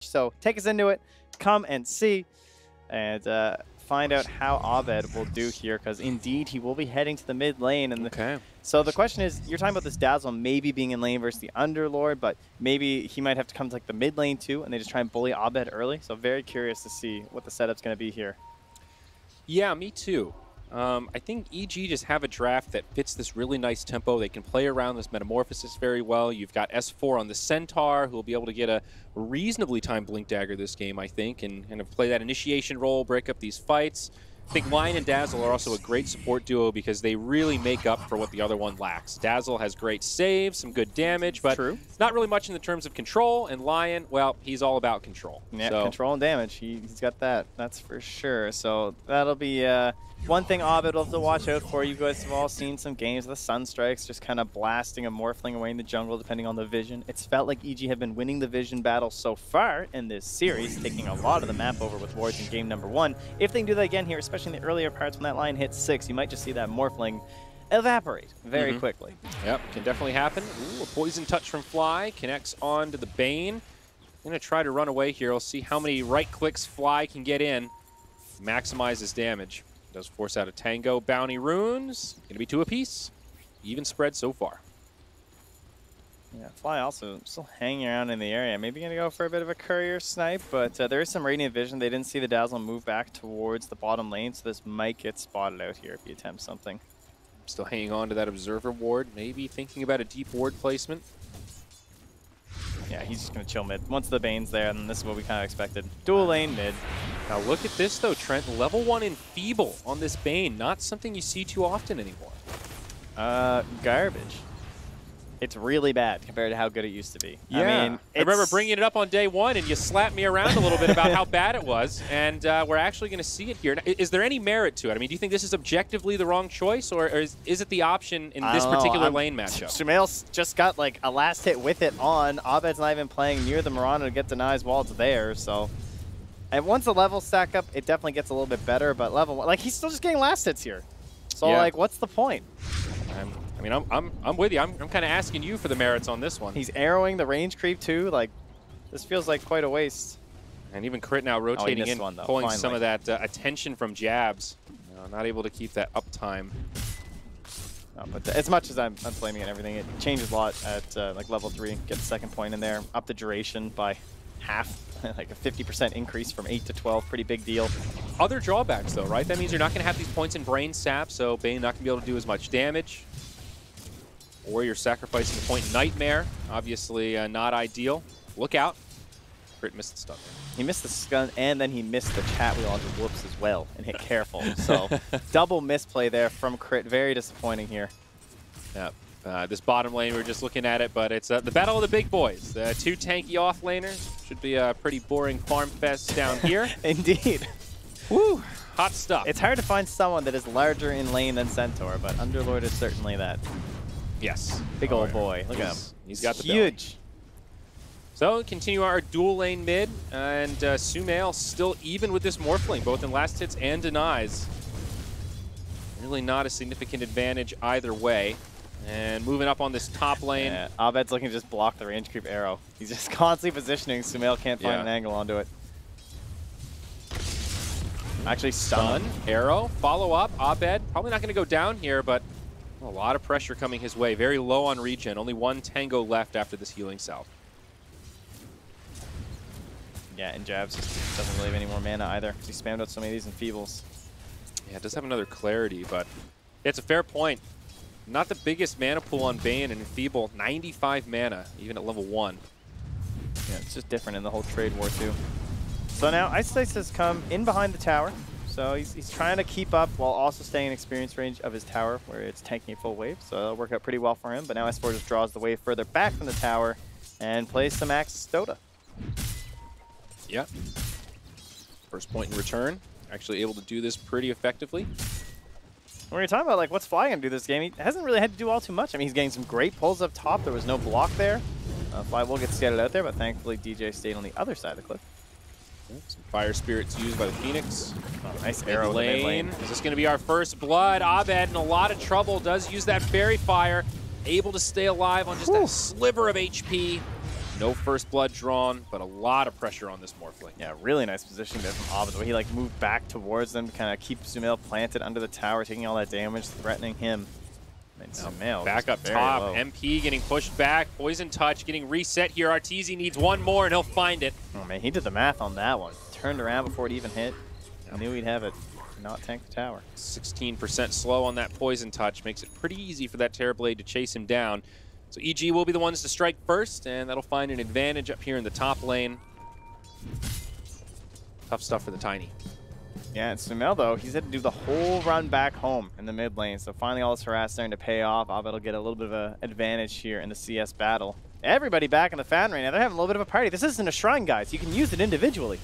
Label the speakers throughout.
Speaker 1: So take us into it. Come and see. And find out how Abed will do here, because indeed he will be heading to the mid lane. And
Speaker 2: okay.
Speaker 1: So the question is, you're talking about this Dazzle maybe being in lane versus the Underlord, but maybe he might have to come to like the mid lane too, and they just try and bully Abed early. So very curious to see what the setup's going to be here.
Speaker 2: Yeah, me too. I think EG just have a draft that fits this really nice tempo. They can play around this Metamorphosis very well. You've got S4 on the Centaur, who will be able to get a reasonably timed Blink Dagger this game, I think, and kind of play that initiation role, break up these fights. I think Lion and Dazzle are also a great support duo because they really make up for what the other one lacks. Dazzle has great saves, some good damage, but not really much in the terms of control. And Lion, well, he's all about control.
Speaker 1: Yeah,
Speaker 2: so.
Speaker 1: Control and damage. He's got that. That's for sure. So that'll be one thing Abed will have to watch out for. You guys have all seen some games of the Sunstrikes just kind of blasting a Morphling away in the jungle depending on the vision. It's felt like EG have been winning the vision battle so far in this series, taking a lot of the map over with wards in game number 1. If they can do that again here, especially in the earlier parts when that line hits 6, you might just see that Morphling evaporate very quickly.
Speaker 2: Yep, can definitely happen. Ooh, a poison touch from Fly connects on to the Bane. I'm going to try to run away here. We'll see how many right clicks Fly can get in. Maximize his damage. Does force out a Tango. Bounty runes. Going to be 2 apiece. Even spread so far.
Speaker 1: Yeah, Fly also still hanging around in the area. Maybe going to go for a bit of a courier snipe, but there is some Radiant Vision. They didn't see the Dazzle move back towards the bottom lane, so this might get spotted out here if he attempts something.
Speaker 2: Still hanging on to that Observer ward. Maybe thinking about a deep ward placement.
Speaker 1: Yeah, he's just going to chill mid. Once the Bane's there, then this is what we kind of expected. Dual lane mid.
Speaker 2: Now look at this though, Trent. Level 1 Enfeeble on this Bane. Not something you see too often anymore.
Speaker 1: Garbage. It's really bad compared to how good it used to be.
Speaker 2: Yeah.
Speaker 1: I mean,
Speaker 2: I remember bringing it up on day 1, and you slapped me around a little bit about how bad it was, and we're actually going to see it here. Is there any merit to it? I mean, do you think this is objectively the wrong choice, or is it the option in this particular lane matchup?
Speaker 1: Sumail's just got like a last hit with it on. Abed's not even playing near the Mirana to get denies while it's there, so. And once the levels stack up, it definitely gets a little bit better, but level 1, like he's still just getting last hits here. So like, what's the point?
Speaker 2: I mean, I'm with you. I'm kind of asking you for the merits on this one.
Speaker 1: He's arrowing the range creep too. Like, this feels like quite a waste.
Speaker 2: And even Crit now rotating in, pulling some of that attention from jabs. Not able to keep that uptime.
Speaker 1: No, but as much as I'm blaming it and everything, it changes a lot at like level 3. Get the second point in there, up the duration by half, like a 50% increase from 8 to 12. Pretty big deal.
Speaker 2: Other drawbacks though, right? That means you're not going to have these points in Brain Sap, so Bane not going to be able to do as much damage. Or you're sacrificing a point in Nightmare. Obviously not ideal. Look out. Crit missed the stun.
Speaker 1: He missed the stun, and then he missed the chat wheel on his whoops as well, and hit careful. So double misplay there from Crit. Very disappointing here.
Speaker 2: Yep. This bottom lane, we're just looking at it, but it's the battle of the big boys. The 2 tanky off laners. Should be a pretty boring farm fest down here.
Speaker 1: Indeed.
Speaker 2: Woo. Hot stuff.
Speaker 1: It's hard to find someone that is larger in lane than Centaur, but Underlord is certainly that.
Speaker 2: Yes.
Speaker 1: Big old boy. Look at him.
Speaker 2: He's got the
Speaker 1: huge.
Speaker 2: Belly. So continue our dual lane mid, and Sumail still even with this Morphling, both in last hits and denies. Really not a significant advantage either way. And moving up on this top lane.
Speaker 1: Yeah, Abed's looking to just block the range creep arrow. He's just constantly positioning. Sumail can't find an angle onto it. Actually stun.
Speaker 2: Arrow. Follow up. Abed. Probably not going to go down here, but a lot of pressure coming his way. Very low on regen. Only 1 Tango left after this healing salve.
Speaker 1: Yeah, and Jabs just doesn't really have any more mana either. He spammed out so many of these Enfeebles.
Speaker 2: Yeah, it does have another Clarity, but it's a fair point. Not the biggest mana pool on Bane and Enfeeble. 95 mana, even at level 1.
Speaker 1: Yeah, it's just different in the whole trade war too. So now Ice Slice has come in behind the tower. So he's trying to keep up while also staying in experience range of his tower, where it's tanking a full wave. So that'll work out pretty well for him. But now S4 just draws the wave further back from the tower and plays some Axe Dota.
Speaker 2: Yep. First point in return. Actually able to do this pretty effectively.
Speaker 1: When you're talking about like what's Fly going to do this game, he hasn't really had to do all too much. I mean, he's getting some great pulls up top. There was no block there. Fly will get scattered out there, but thankfully DJ stayed on the other side of the cliff.
Speaker 2: Some Fire Spirits used by the Phoenix.
Speaker 1: Oh, nice arrow in the mid lane.
Speaker 2: Is this going to be our first blood? Abed in a lot of trouble. Does use that Fairy Fire. Able to stay alive on just a sliver of HP. No first blood drawn, but a lot of pressure on this Morphling.
Speaker 1: Yeah, really nice positioning there from Ovid, where he like moved back towards them to kind of keep Sumail planted under the tower, taking all that damage, threatening him. And Sumail
Speaker 2: back up top, low. MP getting pushed back, Poison Touch getting reset here. Arteezy needs one more and he'll find it.
Speaker 1: Oh man, he did the math on that one. Turned around before it even hit. Yep. Knew he'd have it. Not tank the tower.
Speaker 2: 16% slow on that Poison Touch makes it pretty easy for that Terrorblade to chase him down. So EG will be the ones to strike first, and that'll find an advantage up here in the top lane. Tough stuff for the Tiny.
Speaker 1: Yeah, and Sumail, though, he's had to do the whole run back home in the mid lane. So finally all this harass starting to pay off. Ovid will get a little bit of an advantage here in the CS battle. Everybody back in the fan right now. They're having a little bit of a party. This isn't a shrine, guys. You can use it individually.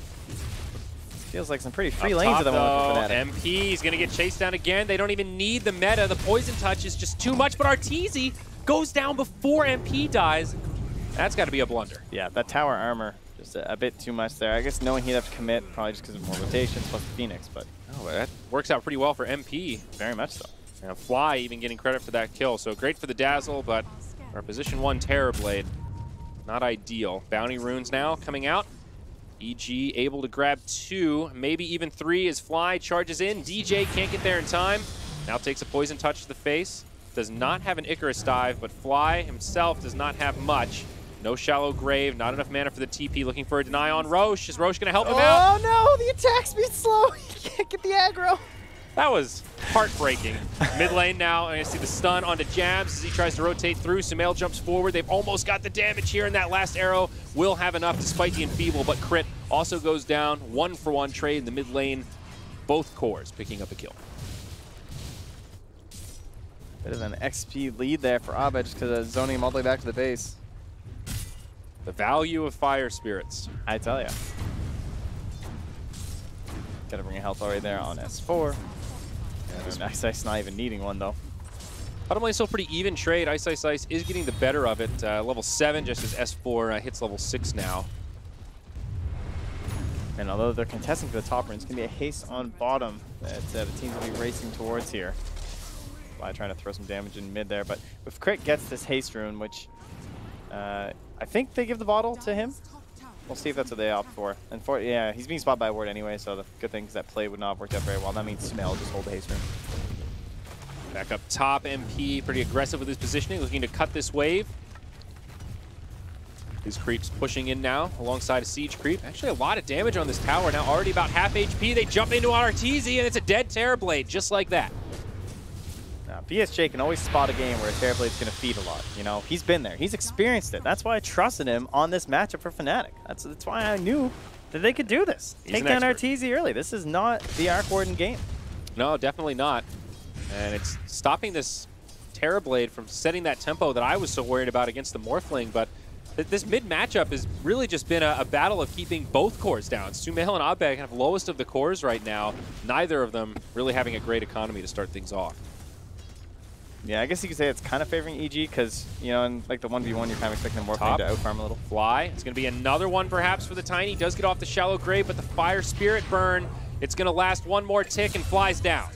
Speaker 1: Feels like some pretty free lanes at the moment for FNATIC.
Speaker 2: MP is going to get chased down again. They don't even need the meta. The Poison Touch is just too much, but Arteezy goes down before MP dies. That's got to be a blunder.
Speaker 1: Yeah, that tower armor, just a bit too much there. I guess knowing he'd have to commit, probably just because of more rotations plus the Phoenix, but...
Speaker 2: Oh, that works out pretty well for MP.
Speaker 1: Very much so.
Speaker 2: And Fly even getting credit for that kill. So great for the Dazzle, but our position 1 Terrorblade, not ideal. Bounty runes now coming out. EG able to grab 2, maybe even 3 as Fly charges in. DJ can't get there in time. Now takes a Poison Touch to the face. Does not have an Icarus dive, but Fly himself does not have much. No Shallow Grave, not enough mana for the TP. Looking for a deny on Roche. Is Roche going to help him out?
Speaker 1: Oh no, the attack speed's slow. He can't get the aggro.
Speaker 2: That was heartbreaking. Mid lane now, and I see the stun onto Jabs as he tries to rotate through. Sumail jumps forward. They've almost got the damage here, and that last arrow will have enough despite the enfeeble, but Crit also goes down. 1-for-1 trade in the mid lane. Both cores picking up a kill.
Speaker 1: Bit of an XP lead there for Ovid just because of zoning him all the way back to the base.
Speaker 2: The value of Fire Spirits.
Speaker 1: I tell ya. Gotta bring a health already there on S4. And Ice Ice not even needing one though.
Speaker 2: Bottom lane still pretty even trade. Ice Ice Ice is getting the better of it. Level 7 just as S4 hits level 6 now.
Speaker 1: And although they're contesting for the top rune, it's going to be a haste on bottom that the teams will be racing towards here. Fly trying to throw some damage in mid there, but if Crit gets this haste rune, which I think they give the bottle to him. We'll see if that's what they opt for. And yeah, he's being spotted by a ward anyway, so the good thing is that play would not have worked out very well. That means Sumail will just hold the haste rune.
Speaker 2: Back up top, MP pretty aggressive with his positioning, looking to cut this wave. These creeps pushing in now alongside a siege creep. Actually a lot of damage on this tower now, already about half HP. They jump into Arteezy and it's a dead Terrorblade, just like that.
Speaker 1: Now, BSJ can always spot a game where a Terrorblade's going to feed a lot. You know, he's been there. He's experienced it. That's why I trusted him on this matchup for FNATIC. That's why I knew that they could do this. Take down Arteezy early. This is not the Arc Warden game.
Speaker 2: No, definitely not. And it's stopping this Terrorblade from setting that tempo that I was so worried about against the Morphling, but this mid matchup has really just been a battle of keeping both cores down. Sumail and Abed have lowest of the cores right now. Neither of them really having a great economy to start things off.
Speaker 1: Yeah, I guess you could say it's kind of favoring EG because, you know, in like the 1v1, you're kind of expecting the Morphling to outfarm a little.
Speaker 2: Fly. It's going to be another one perhaps for the Tiny. Does get off the Shallow Grave, but the Fire Spirit burn, it's going to last one more tick and Fly's down.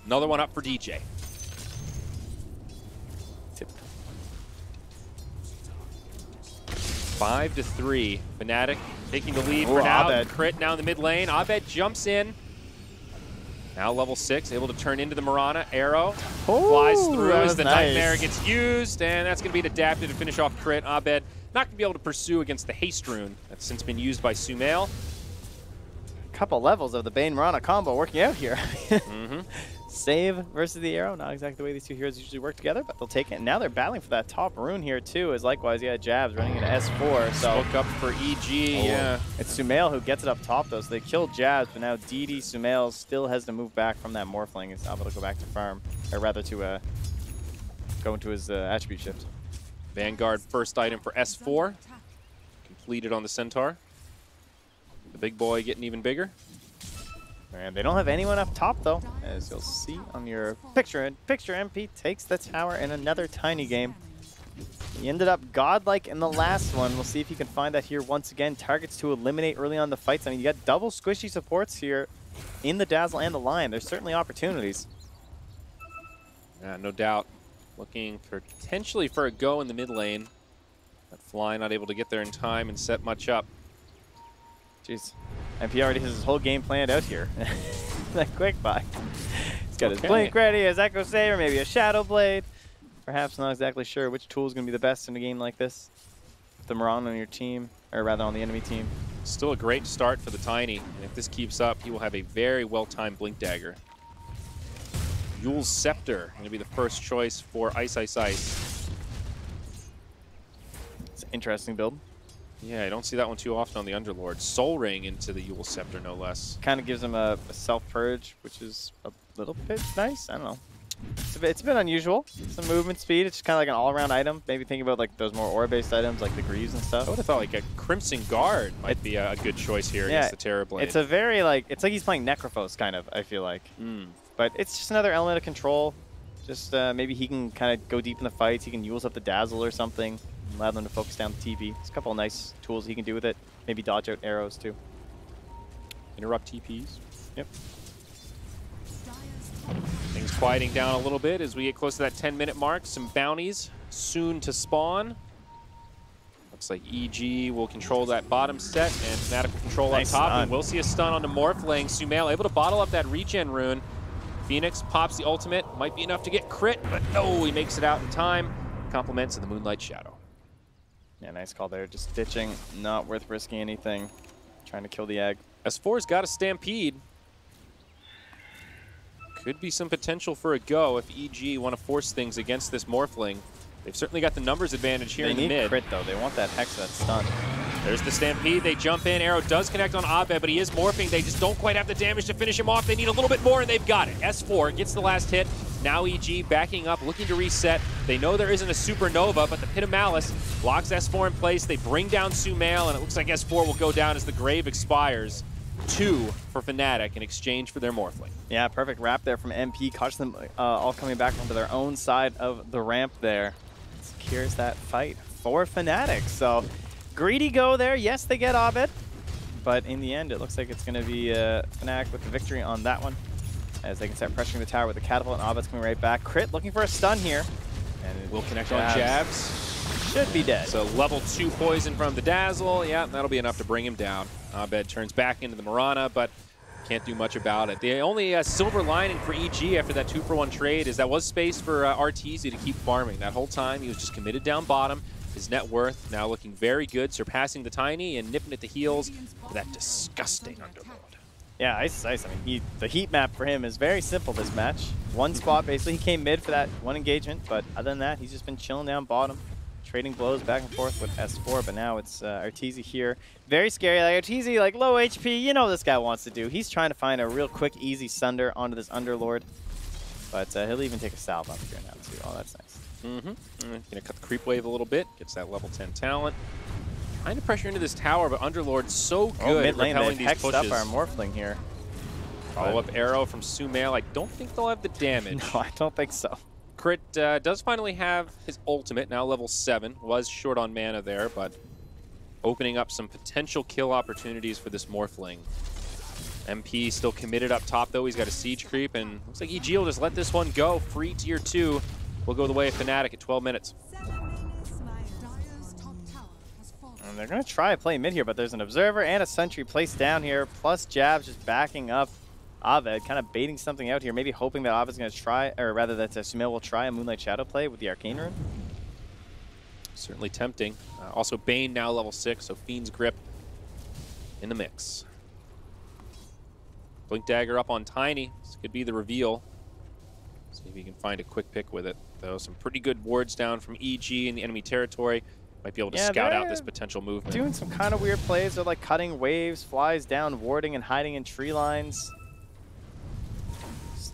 Speaker 2: Another one up for DJ. 5-3. FNATIC taking the lead for now.
Speaker 1: Abed.
Speaker 2: Crit now in the mid lane. Abed jumps in. Now level 6, able to turn into the Mirana. Arrow flies through as the Nightmare gets used, and that's going to be adapted to finish off Crit. Abed not going to be able to pursue against the Haste Rune that's since been used by Sumail.
Speaker 1: Couple levels of the Bane Mirana combo working out here. Save versus the arrow, not exactly the way these two heroes usually work together, but they'll take it. And now they're battling for that top rune here too, as likewise, yeah, Jabs running into S4. So
Speaker 2: look up for EG, yeah.
Speaker 1: It's Sumail who gets it up top though, so they killed Jabs, but now DD Sumail still has to move back from that Morphling. He's not able to go back to farm, or rather to go into his attribute shift.
Speaker 2: Vanguard first item for S4, completed on the Centaur. The big boy getting even bigger.
Speaker 1: And they don't have anyone up top though, as you'll see on your picture. And picture MP takes the tower in another Tiny game. He ended up godlike in the last one. We'll see if he can find that here once again. Targets to eliminate early on the fights. I mean, you got double squishy supports here in the Dazzle and the Lion. There's certainly opportunities.
Speaker 2: Yeah, no doubt. Looking for potentially for a go in the mid lane. But Fly not able to get there in time and set much up.
Speaker 1: Jeez. MP already has his whole game planned out here. That quick buy. He's got his Blink ready, his Echo Saber, maybe a Shadow Blade. Perhaps not exactly sure which tool is going to be the best in a game like this. The Moran on your team, or rather on the enemy team.
Speaker 2: Still a great start for the Tiny, and if this keeps up, he will have a very well-timed Blink Dagger. Yule's Scepter going to be the first choice for Ice Ice Ice.
Speaker 1: It's an interesting build.
Speaker 2: Yeah, I don't see that one too often on the Underlord. Soul Ring into the Yule's Scepter, no less.
Speaker 1: Kind of gives him a self-purge, which is a little bit nice. I don't know. It's a bit unusual. Some movement speed. It's just kind of like an all-around item. Maybe thinking about like those more aura-based items like the Greaves and stuff.
Speaker 2: I would have thought like a Crimson Guard might be a good choice here against the Terrorblade.
Speaker 1: It's a very like, it's like he's playing Necrophos kind of, I feel like. But it's just another element of control. Just maybe he can kind of go deep in the fights. He can use up the Dazzle or something. Allow them to focus down the TP. There's a couple of nice tools he can do with it. Maybe dodge out arrows too.
Speaker 2: Interrupt TPs.
Speaker 1: Yep.
Speaker 2: Things quieting down a little bit as we get close to that 10-minute mark. Some bounties soon to spawn. Looks like EG will control that bottom set and FNATIC will control on top. And we'll see a stun on the Morphling. Sumail able to bottle up that regen rune. Phoenix pops the ultimate. Might be enough to get crit, but no, he makes it out in time. Compliments of the Moonlight Shadow.
Speaker 1: Yeah, nice call there. Just ditching. Not worth risking anything. Trying to kill the egg.
Speaker 2: S4's got a Stampede. Could be some potential for a go if EG want to force things against this Morphling. They've certainly got the numbers advantage here in the mid.
Speaker 1: They need crit though. They want that Hex, that stun.
Speaker 2: There's the Stampede. They jump in. Arrow does connect on Abed, but he is morphing. They just don't quite have the damage to finish him off. They need a little bit more, and they've got it. S4 gets the last hit. Now EG backing up, looking to reset. They know there isn't a Supernova, but the Pit of Malice locks S4 in place. They bring down Sumail, and it looks like S4 will go down as the Grave expires. 2 for FNATIC in exchange for their Morphling.
Speaker 1: Yeah, perfect wrap there from MP. Catch them all coming back onto their own side of the ramp there. Secures that fight for FNATIC. So, greedy go there. Yes, they get Abed. But in the end, it looks like it's going to be FNATIC with the victory on that one. As they can start pressuring the tower with the Catapult, and Abed's coming right back. Crit looking for a stun here. And it
Speaker 2: will connect on jabs.
Speaker 1: Should be dead.
Speaker 2: So level 2 poison from the Dazzle. Yeah, that'll be enough to bring him down. Abed turns back into the Marana, but can't do much about it. The only silver lining for EG after that 2-for-1 trade is that was space for Arteezy to keep farming. That whole time, he was just committed down bottom. His net worth now looking very good, surpassing the Tiny and nipping at the heels for that disgusting Underlord.
Speaker 1: Yeah, Ice. I mean, the heat map for him is very simple this match. One spot, basically. He came mid for that one engagement, but other than that, he's just been chilling down bottom, trading blows back and forth with S4, but now it's Arteezy here. Very scary. Like Arteezy, like low HP, you know what this guy wants to do. He's trying to find a real quick, easy sunder onto this Underlord. But he'll even take a salve up here now, too. Oh, that's nice.
Speaker 2: Gonna cut the creep wave a little bit, gets that level 10 talent. Trying to pressure into this tower, but Underlord's so good at repelling these pushes.
Speaker 1: Up our Morphling here.
Speaker 2: Follow-up arrow from Sumail. I don't think they'll have the damage.
Speaker 1: No, I don't think so.
Speaker 2: Crit does finally have his ultimate, now level 7. Was short on mana there, but opening up some potential kill opportunities for this Morphling. MP still committed up top, though. He's got a siege creep, and looks like EG will just let this one go. Free tier 2 will go the way of FNATIC at 12 minutes.
Speaker 1: And they're going to try to play mid here, but there's an Observer and a Sentry placed down here, plus jabs just backing up Abed, kind of baiting something out here, maybe hoping that Abed's going to try, or rather that Sumail will try a Moonlight Shadow play with the Arcane Rune.
Speaker 2: Certainly tempting. Also Bane now level 6, so Fiend's Grip in the mix. Blink Dagger up on Tiny. This could be the reveal. See if he can find a quick pick with it. Though some pretty good wards down from EG in the enemy territory. Might be able to scout out this potential movement.
Speaker 1: Doing some kind of weird plays. They're like cutting waves, flies down, warding and hiding in tree lines.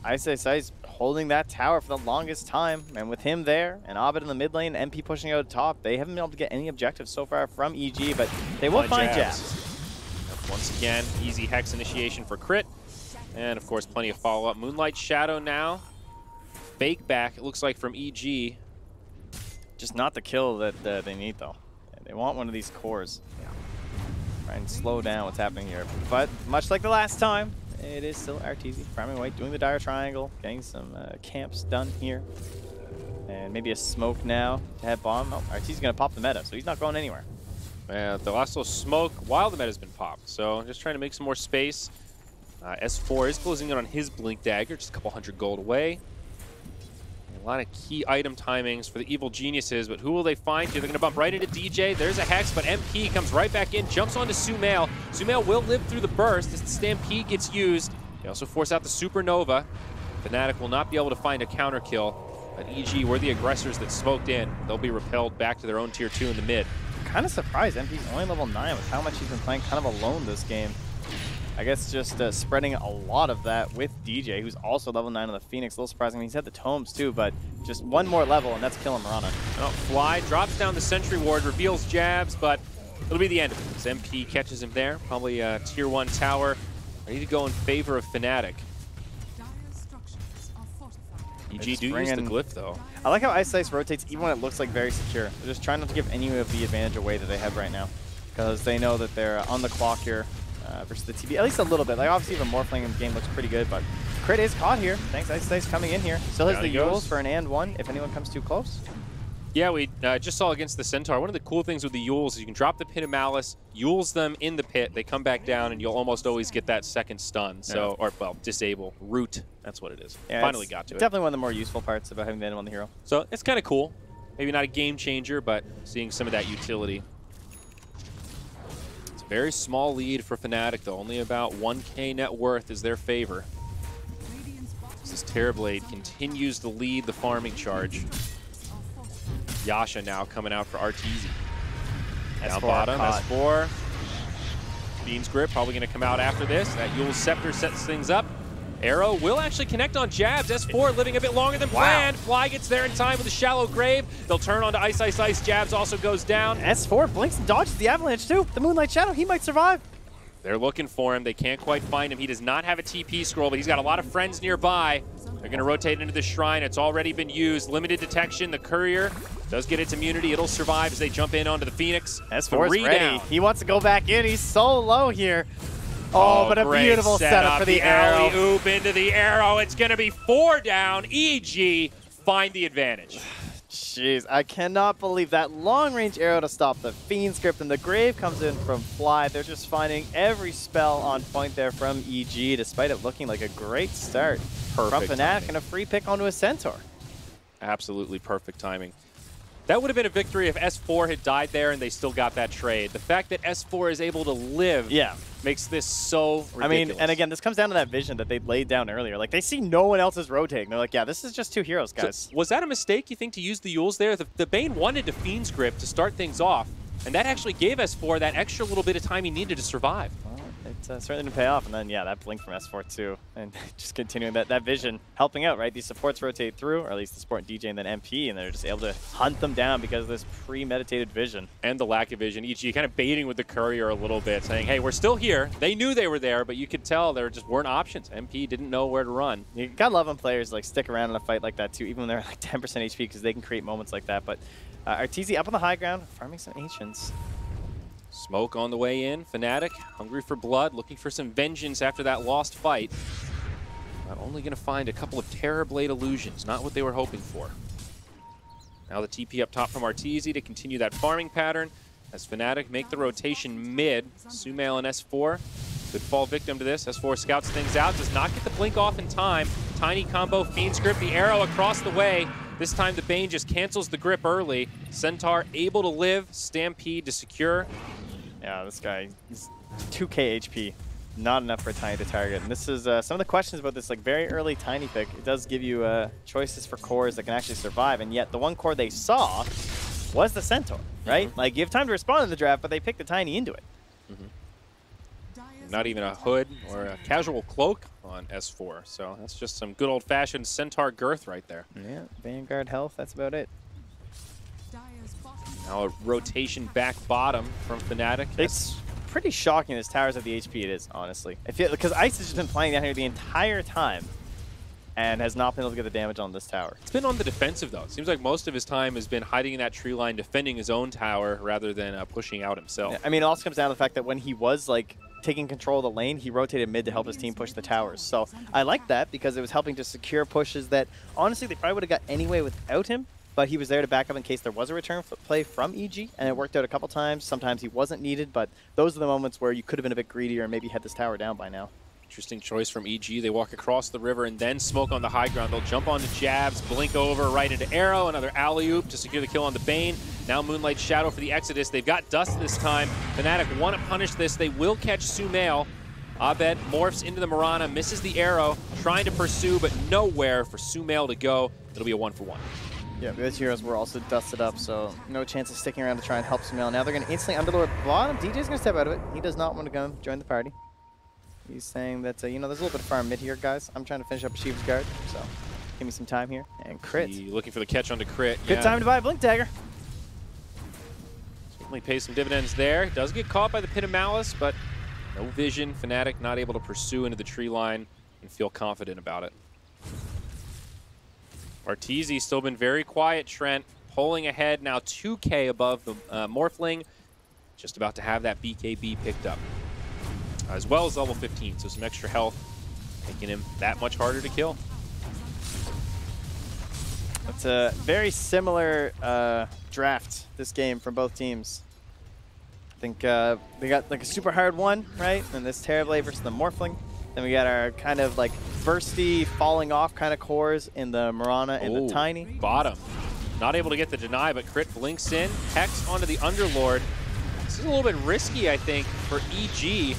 Speaker 1: Ice holding that tower for the longest time, and with him there and Abed in the mid lane, MP pushing out top, they haven't been able to get any objectives so far from EG, but they will find jabs.
Speaker 2: Once again, easy Hex initiation for crit, and of course plenty of follow-up. Moonlight Shadow now. Fake back, it looks like, from EG.
Speaker 1: Just not the kill that they need, though. They want one of these cores. Yeah. Try and slow down what's happening here. But much like the last time, it is still Arteezy farming away, doing the dire triangle, getting some camps done here. And maybe a smoke now to head bomb. Oh, RT's going to pop the meta, so he's not going anywhere.
Speaker 2: They'll also smoke while the meta's been popped. So just trying to make some more space. S4 is closing in on his Blink Dagger, just a couple hundred gold away. A lot of key item timings for the evil geniuses, but who will they find here? They're going to bump right into DJ. There's a Hex, but MP comes right back in, jumps onto Sumail. Sumail will live through the burst as the Stampede gets used. They also force out the Supernova. FNATIC will not be able to find a counter kill, but EG were the aggressors that smoked in. They'll be repelled back to their own tier 2 in the mid.
Speaker 1: Kind of surprised MP's only level 9 with how much he's been playing kind of alone this game. I guess just spreading a lot of that with DJ, who's also level 9 on the Phoenix. A little surprising. He's had the tomes too, but just one more level, and that's killing Mirana.
Speaker 2: Oh, Fly drops down the Sentry Ward, reveals jabs, but it'll be the end of it. As MP catches him there, probably a tier 1 tower. Ready to go in favor of FNATIC. EG do use the glyph, though.
Speaker 1: I like how Ice Ice rotates even when it looks like very secure. They're just trying not to give any of the advantage away that they have right now, because they know that they're on the clock here. Versus the TB, at least a little bit. Like obviously the Morphling in the game looks pretty good, but crit is caught here. Thanks Ice Ice coming in here. Still has the Yules for an and one if anyone comes too close.
Speaker 2: Yeah, we just saw against the Centaur. One of the cool things with the Yules is you can drop the Pit of Malice, Yules them in the pit, they come back down, and you'll almost always get that second stun. So, or well, disable, root. That's what it is.
Speaker 1: Yeah,
Speaker 2: finally got to it.
Speaker 1: Definitely one of the more useful parts about having the item on the hero.
Speaker 2: So it's kind of cool. Maybe not a game changer, but seeing some of that utility. Very small lead for FNATIC, though. Only about 1K net worth is their favor. This Terrorblade continues to lead the farming charge. Yasha now coming out for Arteezy. Down bottom, S4. Bean's Grip probably going to come out after this. That Yule's Scepter sets things up. Arrow will actually connect on jabs. S4 living a bit longer than planned. Fly gets there in time with a shallow grave. They'll turn onto Ice Ice Ice. Jabs also goes down.
Speaker 1: S4 blinks and dodges the avalanche too. The Moonlight Shadow, he might survive.
Speaker 2: They're looking for him. They can't quite find him. He does not have a TP scroll, but he's got a lot of friends nearby. They're going to rotate into the shrine. It's already been used. Limited detection. The Courier does get its immunity. It'll survive as they jump in onto the Phoenix.
Speaker 1: S4 is ready. He wants to go back in. He's so low here. Oh, but a beautiful setup for the arrow.
Speaker 2: Alley-oop into the arrow. It's going to be 4 down. EG find the advantage.
Speaker 1: Jeez, I cannot believe that long-range arrow to stop the Fiend Script, and the Grave comes in from Fly. They're just finding every spell on point there from EG, despite it looking like a great start from FNATIC and a free pick onto a Centaur.
Speaker 2: Absolutely perfect timing. That would have been a victory if S4 had died there and they still got that trade. The fact that S4 is able to live makes this so ridiculous.
Speaker 1: I mean, and again, this comes down to that vision that they laid down earlier. Like, they see no one else is rotating. They're like, yeah, this is just 2 heroes, guys.
Speaker 2: So, was that a mistake, you think, to use the Yules there? The Bane wanted to Fiend's Grip to start things off, and that actually gave S4 that extra little bit of time he needed to survive.
Speaker 1: Well, it certainly didn't pay off. And then, yeah, that blink from S4 too. And just continuing that vision, helping out, right? These supports rotate through, or at least the support and DJ and then MP, and they're just able to hunt them down because of this premeditated vision.
Speaker 2: And the lack of vision. EG kind of baiting with the Courier a little bit, saying, hey, we're still here. They knew they were there, but you could tell there just weren't options. MP didn't know where to run.
Speaker 1: You gotta love when players like stick around in a fight like that too, even when they're like 10% HP, because they can create moments like that. But Arteezy up on the high ground, farming some Ancients.
Speaker 2: Smoke on the way in. FNATIC, hungry for blood, looking for some vengeance after that lost fight. But only going to find a couple of Terrorblade illusions, not what they were hoping for. Now the TP up top from Arteezy to continue that farming pattern as FNATIC make the rotation mid. Sumail and S4 could fall victim to this. S4 scouts things out, does not get the blink off in time. Tiny combo, Fiend's Grip, the arrow across the way. This time the Bane just cancels the grip early. Centaur able to live, Stampede to secure.
Speaker 1: Yeah, this guy is 2k HP, not enough for Tiny to target. And this is some of the questions about this like very early Tiny pick. It does give you choices for cores that can actually survive, and yet the one core they saw was the Centaur, right? Like, you have time to respond in the draft, but they picked the Tiny into it.
Speaker 2: Not even a hood or a casual cloak on S4, so that's just some good old-fashioned Centaur girth right there.
Speaker 1: Yeah, Vanguard health, that's about it.
Speaker 2: Now a rotation back bottom from FNATIC.
Speaker 1: It's pretty shocking as towers of the HP it is, honestly. I feel because Ice has just been playing down here the entire time and has not been able to get the damage on this tower.
Speaker 2: It's been on the defensive, though. It seems like most of his time has been hiding in that tree line, defending his own tower rather than pushing out himself.
Speaker 1: Yeah, I mean, it also comes down to the fact that when he was like taking control of the lane, he rotated mid to help his team push the towers. So I like that because it was helping to secure pushes that honestly they probably would have got anyway without him. but he was there to back up in case there was a return play from EG, and it worked out a couple times. Sometimes he wasn't needed, but those are the moments where you could have been a bit greedier and maybe had this tower down by now.
Speaker 2: Interesting choice from EG. They walk across the river and then smoke on the high ground. They'll jump onto jabs, blink over right into arrow, another alley-oop to secure the kill on the Bane. Now Moonlight Shadow for the Exodus. They've got Dust this time. Fnatic want to punish this. They will catch Sumail. Abed morphs into the Mirana, misses the arrow, trying to pursue, but nowhere for Sumail to go. It'll be a 1-for-1.
Speaker 1: Yeah, those heroes were also dusted up, so no chance of sticking around to try and help Sumail. Now they're going to instantly underlord bottom. DJ's going to step out of it. He does not want to go join the party. He's saying that, you know, there's a little bit of farm mid here, guys. I'm trying to finish up Shiva's guard, so give me some time here. And crit.
Speaker 2: Looking for the catch onto crit.
Speaker 1: Good time to buy a Blink Dagger.
Speaker 2: Certainly pays some dividends there. Does get caught by the Pit of Malice, but no vision. Fnatic not able to pursue into the tree line and feel confident about it. Arteezy still been very quiet, Trent. Pulling ahead, now 2K above the Morphling. Just about to have that BKB picked up. As well as level 15, so some extra health, making him that much harder to kill.
Speaker 1: It's a very similar draft, this game, from both teams. I think we got like a super hard one, right? And this Terrorblade versus the Morphling. Then we got our kind of like bursty, falling off kind of cores in the Mirana and the Tiny.
Speaker 2: Bottom. Not able to get the deny, but crit blinks in. Hex onto the Underlord. This is a little bit risky, I think, for EG.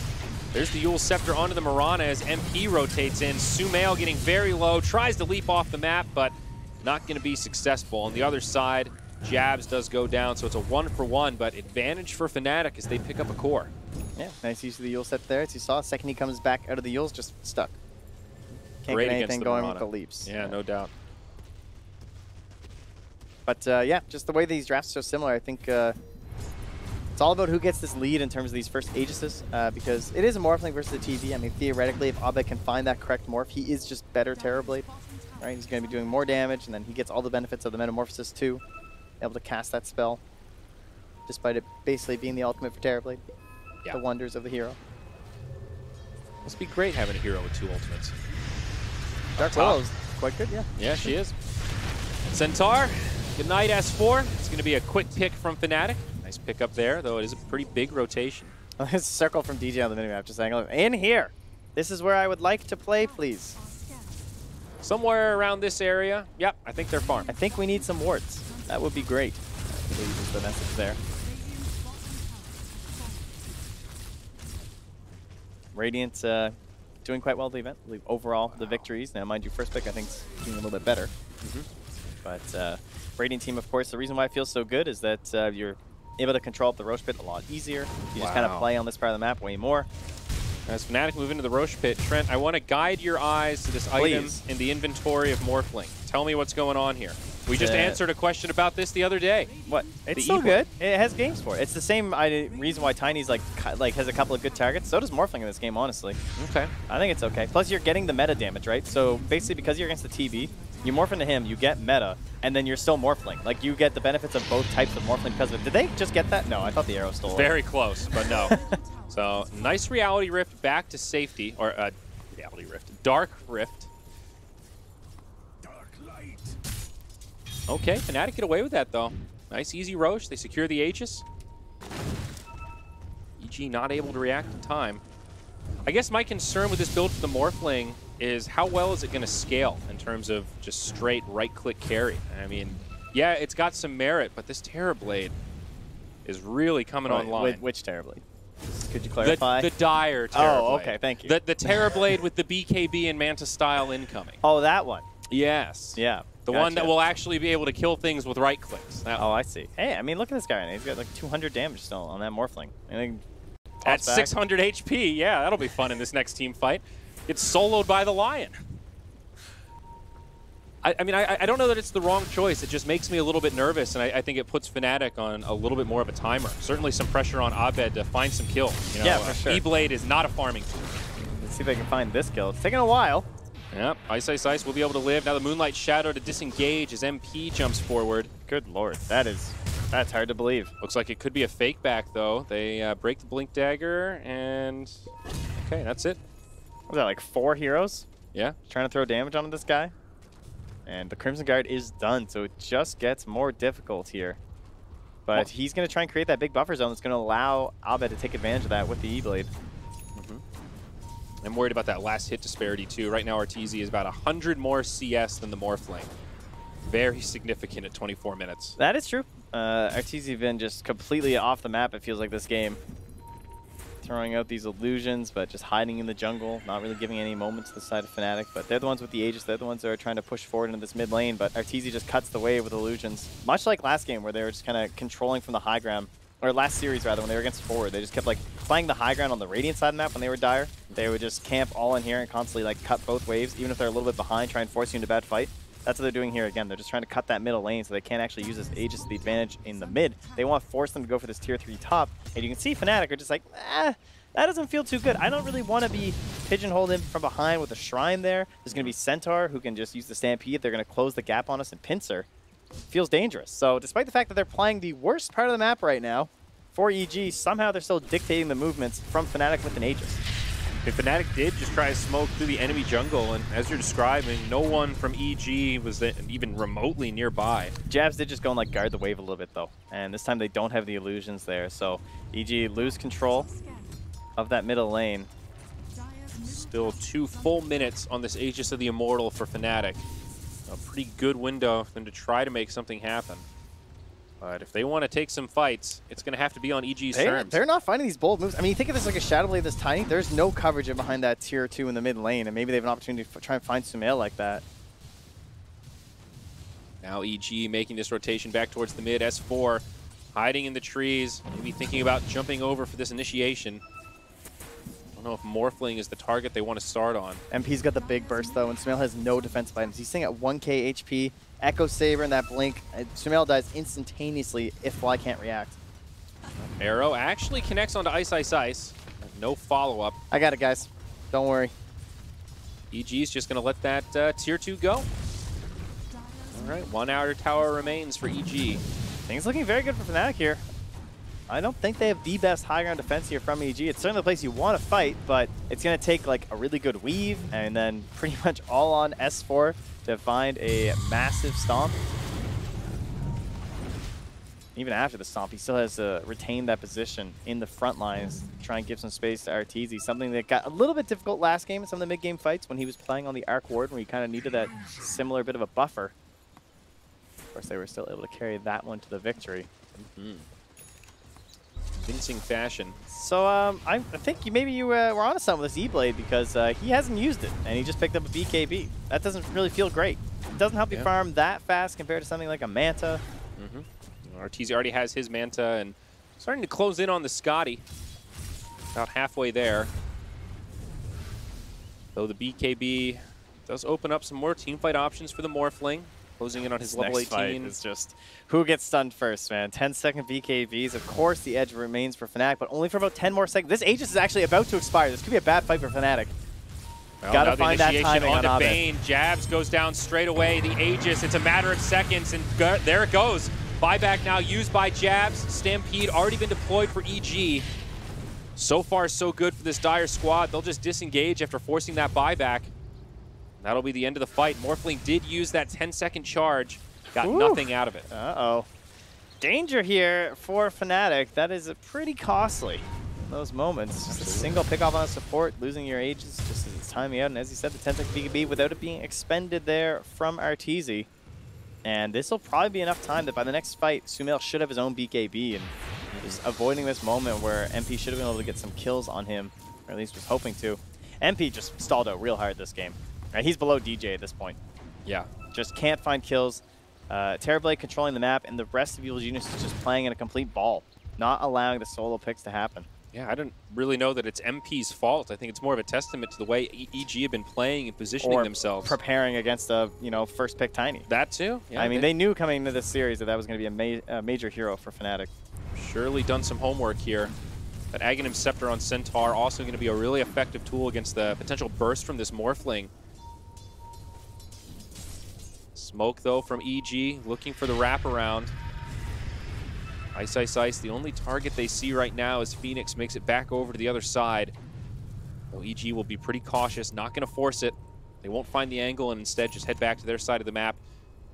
Speaker 2: There's the Yule Scepter onto the Mirana as MP rotates in. Sumail getting very low, tries to leap off the map, but not going to be successful. On the other side, Jabs does go down, so it's a 1-for-1, but advantage for Fnatic as they pick up a core.
Speaker 1: Yeah, nice use of the Yule Scepter there. As you saw, second he comes back out of the Yules, just stuck. Can't
Speaker 2: Great
Speaker 1: get anything going
Speaker 2: Mirana.
Speaker 1: with the leaps.
Speaker 2: Yeah, no doubt.
Speaker 1: But yeah, just the way these drafts are so similar, I think it's all about who gets this lead in terms of these first Aegises, because it is a Morphling versus a TV. I mean, theoretically, if Abed can find that correct morph, he is just better Terrorblade, right? He's going to be doing more damage, and then he gets all the benefits of the Metamorphosis too, able to cast that spell, despite it basically being the ultimate for Terrorblade. Yeah. The wonders of the hero.
Speaker 2: Must be great having a hero with 2 ultimates.
Speaker 1: Dark Willow's quite good, yeah.
Speaker 2: Yeah, she is. Centaur, good night S4. It's going to be a quick pick from Fnatic. Nice pick up there, though it is a pretty big rotation.
Speaker 1: There's a circle from DJ on the minimap just saying, in here. This is where I would like to play, please.
Speaker 2: Somewhere around this area. Yep, I think they're farm.
Speaker 1: I think we need some wards. That would be great. I believe is the message there. Radiant doing quite well the event. I believe overall the victories. Now, mind you, first pick I think is doing a little bit better. But Radiant team, of course, the reason why it feels so good is that you're able to control up the Roche Pit a lot easier. You just kind of play on this part of the map way more.
Speaker 2: As Fnatic move into the Roche Pit, Trent, I want to guide your eyes to this item in the inventory of Morphling. Tell me what's going on here. We just answered a question about this the other day.
Speaker 1: What? It's so good. It has games for it. It's the same reason why Tiny's like has a couple of good targets. So does Morphling in this game, honestly.
Speaker 2: Okay.
Speaker 1: I think it's okay. Plus, you're getting the meta damage, right? So basically, because you're against the TB, you morph into him, you get meta, and then you're still Morphling. Like, you get the benefits of both types of Morphling because of it. Did they just get that? No, I thought the arrow stole it.
Speaker 2: Very close, but no. So, nice Reality Rift back to safety, or Reality Rift, Dark Rift. Okay, Fnatic get away with that, though. Nice, easy Roche. They secure the Aegis. EG not able to react in time. I guess my concern with this build for the Morphling is how well is it going to scale in terms of just straight right-click carry. I mean, yeah, it's got some merit, but this Terrorblade is really coming online.
Speaker 1: Which Terrorblade? Could you clarify?
Speaker 2: The Dire Terrorblade.
Speaker 1: Oh, okay, thank you.
Speaker 2: The Terrorblade with the BKB and Manta style incoming.
Speaker 1: Oh, that one.
Speaker 2: Yes.
Speaker 1: Yeah.
Speaker 2: The one that will actually be able to kill things with right clicks.
Speaker 1: Oh, I see. Hey, I mean, look at this guy. He's got like 200 damage still on that Morphling.
Speaker 2: At 600 HP, yeah, that'll be fun in this next team fight. It's soloed by the Lion. I mean, I don't know that it's the wrong choice. It just makes me a little bit nervous, and I think it puts Fnatic on a little bit more of a timer. Certainly some pressure on Abed to find some kills. You know,
Speaker 1: yeah, for sure.
Speaker 2: E-Blade is not a farming tool.
Speaker 1: Let's see if I can find this kill. It's taking a while.
Speaker 2: Yep, Ice Ice Ice will be able to live. Now the Moonlight Shadow to disengage as MP jumps forward.
Speaker 1: Good lord, that's hard to believe.
Speaker 2: Looks like it could be a fake back, though. They break the Blink Dagger, and okay, that's it.
Speaker 1: Was that like 4 heroes?
Speaker 2: Yeah.
Speaker 1: Trying to throw damage onto this guy? And the Crimson Guard is done, so it just gets more difficult here. But he's going to try and create that big buffer zone that's going to allow Abed to take advantage of that with the E-Blade.
Speaker 2: I'm worried about that last hit disparity too. Right now, Arteezy is about 100 more CS than the Morphling. Very significant at 24 minutes.
Speaker 1: That is true. Arteezy been just completely off the map, it feels like, this game. Throwing out these illusions, but just hiding in the jungle, not really giving any moments to the side of Fnatic. But they're the ones with the Aegis, they're the ones that are trying to push forward into this mid lane. But Arteezy just cuts the wave with illusions. Much like last game, where they were just kind of controlling from the high ground. Or last series, rather, when they were against forward. They just kept, like, playing the high ground on the Radiant side of the map when they were dire. They would just camp all in here and constantly, like, cut both waves, even if they're a little bit behind, try and force you into a bad fight. That's what they're doing here again. They're just trying to cut that middle lane so they can't actually use this Aegis to the advantage in the mid. They want to force them to go for this tier 3 top. And you can see Fnatic are just like, that doesn't feel too good. I don't really want to be pigeonholed in from behind with a Shrine there. There's going to be Centaur who can just use the Stampede. They're going to close the gap on us, and Pinsir feels dangerous. So despite the fact that they're playing the worst part of the map right now for EG, somehow they're still dictating the movements from Fnatic with an Aegis.
Speaker 2: If Fnatic did just try to smoke through the enemy jungle, and as you're describing, no one from EG was even remotely nearby.
Speaker 1: Jabs did just go and like guard the wave a little bit though, and this time they don't have the illusions there, so EG lose control of that middle lane.
Speaker 2: Still 2 full minutes on this Aegis of the Immortal for Fnatic. A pretty good window for them to try to make something happen. But if they want to take some fights, it's going to have to be on EG's terms.
Speaker 1: They're not finding these bold moves. I mean, you think of this like a Shadow Blade this tiny, there's no coverage in behind that tier 2 in the mid lane, and maybe they have an opportunity to try and find Sumail like that.
Speaker 2: Now EG making this rotation back towards the mid. S4 hiding in the trees, maybe thinking about jumping over for this initiation. I don't know if Morphling is the target they want to start on.
Speaker 1: MP's got the big burst though, and Sumail has no defensive items. He's sitting at 1k HP, Echo Saber and that blink. Sumail dies instantaneously if Fly can't react.
Speaker 2: Arrow actually connects onto Ice Ice Ice. No follow-up.
Speaker 1: I got it, guys. Don't worry.
Speaker 2: EG's just going to let that tier 2 go. All right, 1 outer tower remains for EG.
Speaker 1: Things looking very good for Fnatic here. I don't think they have the best high ground defense here from EG. It's certainly the place you want to fight, but it's going to take like a really good weave and then pretty much all on S4 to find a massive stomp. Even after the stomp, he still has to retain that position in the front lines, try and give some space to Arteezy, something that got a little bit difficult last game in some of the mid-game fights when he was playing on the Arc Ward, where he kind of needed that similar bit of a buffer. Of course, they were still able to carry that one to the victory.
Speaker 2: Convincing fashion.
Speaker 1: So I think maybe you were onto something with this E-Blade, because he hasn't used it, and he just picked up a BKB. That doesn't really feel great. It doesn't help you farm that fast compared to something like a Manta.
Speaker 2: Arteezy already has his Manta and starting to close in on the Scotty. About halfway there. Though the BKB does open up some more teamfight options for the Morphling. Closing in on his level 18.
Speaker 1: Fight is just who gets stunned first, man. 10-second BKBs. Of course, the edge remains for Fnatic, but only for about 10 more seconds. This Aegis is actually about to expire. This could be a bad fight for Fnatic.
Speaker 2: Well,
Speaker 1: gotta find that timing on Abed.
Speaker 2: Bane. Jabs goes down straight away. The Aegis, it's a matter of seconds, and there it goes. Buyback now used by Jabs. Stampede already been deployed for EG. So far, so good for this Dire squad. They'll just disengage after forcing that buyback. That'll be the end of the fight. Morphling did use that 10-second charge. Got nothing out of it.
Speaker 1: Uh-oh. Danger here for Fnatic. That is pretty costly in those moments. Just a single pick off on a support, losing your Aegis just as it's timing out. And as you said, the 10-second BKB without it being expended there from Arteezy. And this will probably be enough time that by the next fight, Sumail should have his own BKB, and just avoiding this moment where MP should have been able to get some kills on him, or at least was hoping to. MP just stalled out real hard this game. Right, he's below DJ at this point.
Speaker 2: Yeah.
Speaker 1: Just can't find kills. Terrorblade controlling the map, and the rest of Evil Genius is just playing in a complete ball, not allowing the solo picks to happen.
Speaker 2: Yeah, I don't really know that it's MP's fault. I think it's more of a testament to the way EG have been playing and positioning themselves.
Speaker 1: Preparing against a first pick Tiny.
Speaker 2: That too. Yeah,
Speaker 1: I mean, they knew coming into this series that was going to be a major hero for Fnatic.
Speaker 2: Surely done some homework here. That Aghanim Scepter on Centaur also going to be a really effective tool against the potential burst from this Morphling. Smoke though from EG, looking for the wraparound. Ice Ice Ice, the only target they see right now as Phoenix makes it back over to the other side. So EG will be pretty cautious, not going to force it. They won't find the angle and instead just head back to their side of the map,